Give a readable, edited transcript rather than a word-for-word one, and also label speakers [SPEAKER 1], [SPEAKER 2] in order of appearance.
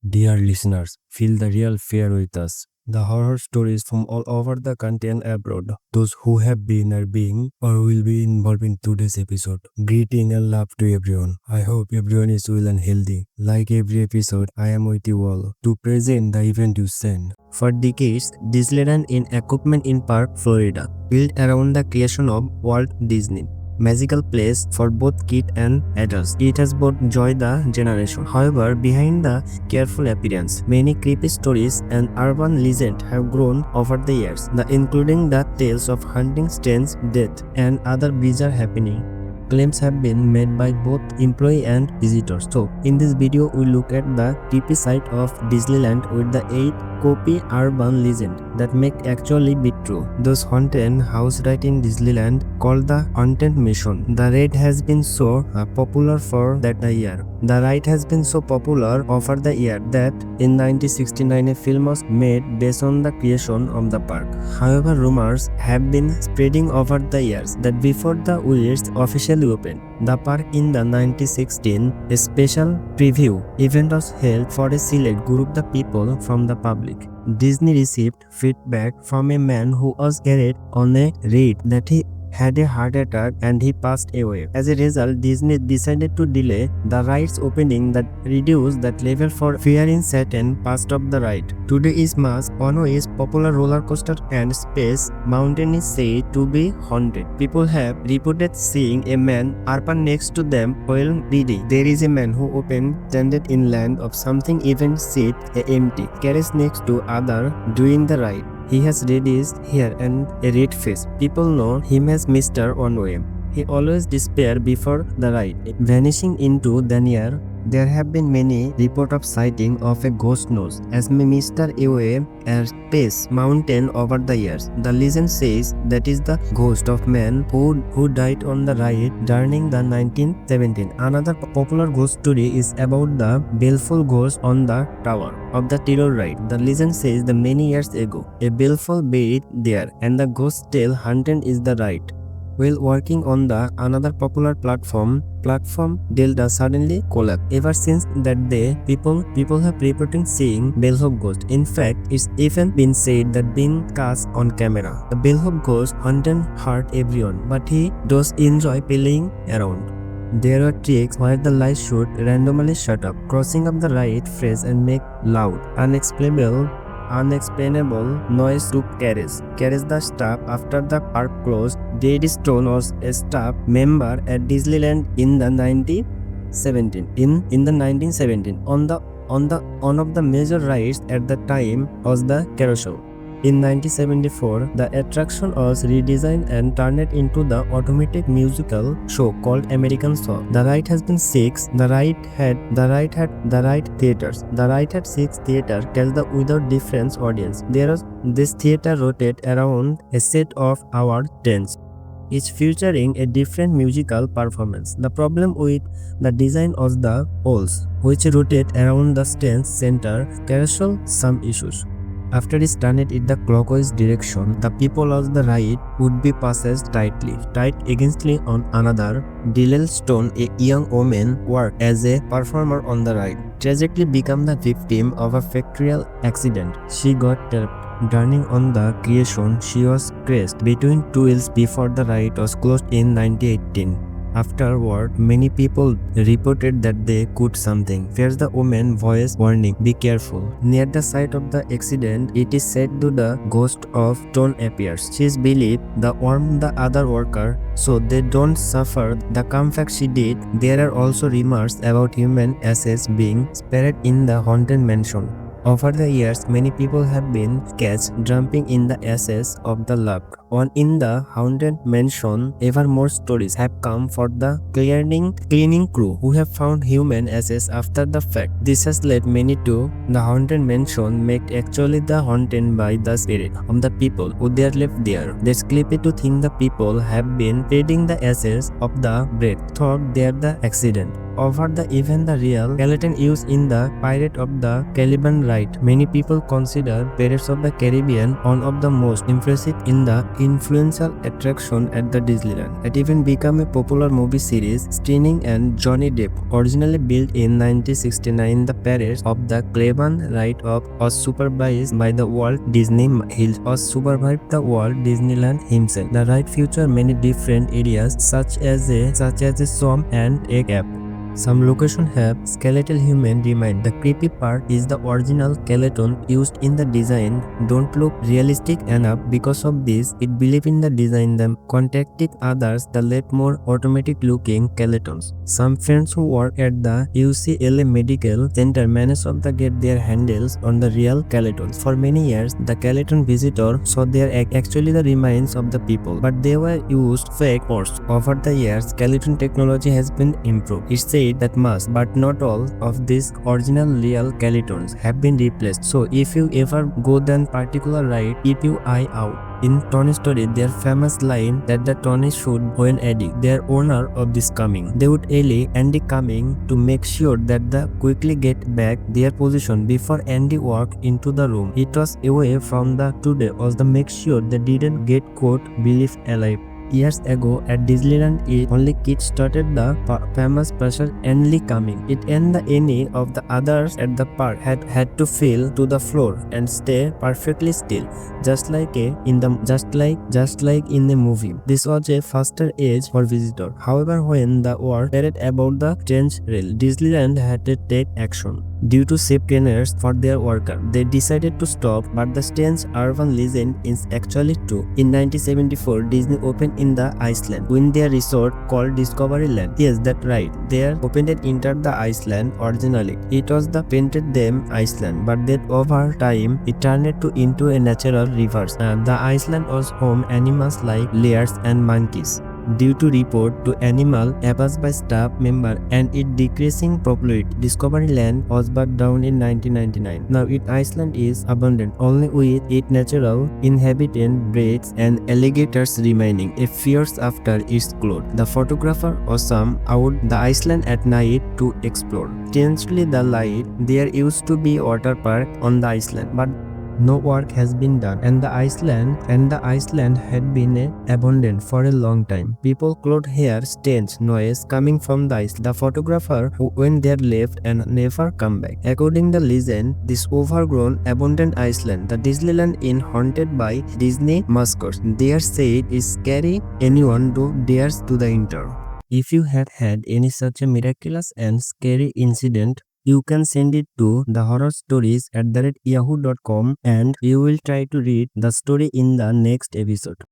[SPEAKER 1] Dear listeners, feel the real fear with us. The horror stories from all over the country and abroad. Those who have been, are being, or will be involved in today's episode. Greeting and love to everyone. I hope everyone is well and healthy. Like every episode, I am with you all to present the event you send. For decades, Disneyland in equipment in Park, Florida, built around the creation of Walt Disney. Magical place for both kids and adults. It has brought joy the generation. However, behind the careful appearance, many creepy stories and urban legends have grown over the years, including the tales of hunting, strange death, and other bizarre happenings. Claims have been made by both employee and visitors. So, in this video, we look at the creepy side of Disneyland with the 8 copy urban legend that may actually be true. Those haunted house right in Disneyland called the Haunted Mansion. The ride has been so popular for that year. The ride has been so popular over the year that in 1969 a film was made based on the creation of the park. However, rumors have been spreading over the years that before the Williams officially opened the park in the 1916, a special preview event was held for a select group of the people from the public. Disney received feedback from a man who was carried on a ride that he had a heart attack and he passed away. As a result, Disney decided to delay the ride's opening that reduced that level for fear in certain parts of the ride. Today is Mars, Ono is popular roller coaster and Space Mountain is said to be haunted. People have reported seeing a man urban next to them while reading. There is a man who often tended inland of something even seat a empty carriage next to other during the ride. He has reddish hair and a red face. People know him as Mr. Onway. He always disappears before the ride, vanishing into the air. There have been many reports of sighting of a ghost nose as Mr. Away at Space Mountain over the years. The legend says that is the ghost of man who died on the ride during the 1917. Another popular ghost story is about the baleful ghost on the tower of the terror ride. The legend says that many years ago, a baleful buried there and the ghost still haunted is the ride. While working on the another popular platform Delta suddenly collapsed. Ever since that day, people have reported seeing bellhop ghost. In fact, it's even been said that being cast on camera. The bellhop ghost haunted hurt everyone, but he does enjoy playing around. There are tricks where the lights should randomly shut up, crossing up the right phrase and make loud, unexplainable noise to carriage the staff after the park closed. David Stone was a staff member at Disneyland in the 1917. On of the major rides at the time was the Carousel. In 1974, the attraction was redesigned and turned into the automatic musical show called American Song. The ride has been 6. The ride had theaters. The ride had 6 theaters held without different audience. This theater rotated around a set of hour tents, each featuring a different musical performance. The problem with the design was the poles, which rotate around the stage center, carousel some issues. After it turned in the clockwise direction, the people of the ride would be passed tight against on another. Dillel Stone, a young woman, worked as a performer on the ride, tragically became the victim of a fatal accident. She got trapped. Turning on the creation, she was crashed between two wheels before the ride was closed in 1918. Afterward, many people reported that they could something. There's the woman voice warning, be careful. Near the site of the accident, it is said to the ghost of Stone appears. She is believed to warn the other worker so they don't suffer the comfort she did. There are also rumors about human ashes being spared in the haunted mansion. Over the years, many people have been catched jumping in the ashes of the loved one in the haunted mansion. Ever more stories have come for the cleaning crew who have found human ashes after the fact. This has led many to the haunted mansion made actually the haunted by the spirit of the people who they lived there. It's creepy to think the people have been spreading the ashes of the bread thought they are the accident. Over the even the real skeleton used in the Pirate of the Caribbean ride. Many people consider Pirates of the Caribbean one of the most impressive in the influential attraction at the Disneyland. It even became a popular movie series starring and Johnny Depp. Originally built in 1969, the Pirates of the Caribbean ride was supervised by the Walt Disney supervised the Walt Disneyland himself. The ride featured many different areas such as a swamp and a cave. Some locations have skeletal human remains. The creepy part is the original skeleton used in the design don't look realistic enough. Because of this, it believed in the design them contacted others that left more automatic looking skeletons. Some friends who work at the UCLA Medical Center managed to get their handles on the real skeletons. For many years, the skeleton visitor saw their actually the remains of the people, but they were used fake parts. Over the years, skeleton technology has been improved. It's said that most, but not all, of these original real skeletons have been replaced. So if you ever go that particular ride, keep your eye out. In Tony Story, their famous line that the Tony should when Eddie, their owner of this coming. They would alley Andy coming to make sure that they quickly get back their position before Andy walked into the room. It was away from the today was the make sure they didn't get caught believed alive. Years ago at Disneyland, it only kids started the famous person Andy coming. It and any of the others at the park had to fall to the floor and stay perfectly still, just like in the movie. This was a faster age for visitor. However, when the word spread about the change rail, Disneyland had to take action. Due to safety nets for their worker, they decided to stop, but the strange urban legend is actually true. In 1974, Disney opened in the Iceland, in their resort called Discoveryland. Yes, that's right. They opened and entered the Iceland originally. It was the painted them Iceland, but that over time it turned into a natural reverse. The Iceland was home animals like bears and monkeys. Due to report to animal abused by staff member and its decreasing popularity, Discoveryland was burned down in 1999. Now Iceland is abandoned only with its natural inhabitant birds and alligators remaining. A few years after its closed, the photographer Osam out the Iceland at night to explore. Strangely, there used to be a water park on the island, but no work has been done, and the Iceland had been abandoned for a long time. People could hear strange noise coming from the ice. The photographer who went there left and never come back. According to the legend, this overgrown, abandoned Iceland, the Disneyland is haunted by Disney mascots. They are said is scary anyone who dares to the enter. If you had had any such a miraculous and scary incident, you can send it to thehorrorstories@yahoo.com and we will try to read the story in the next episode.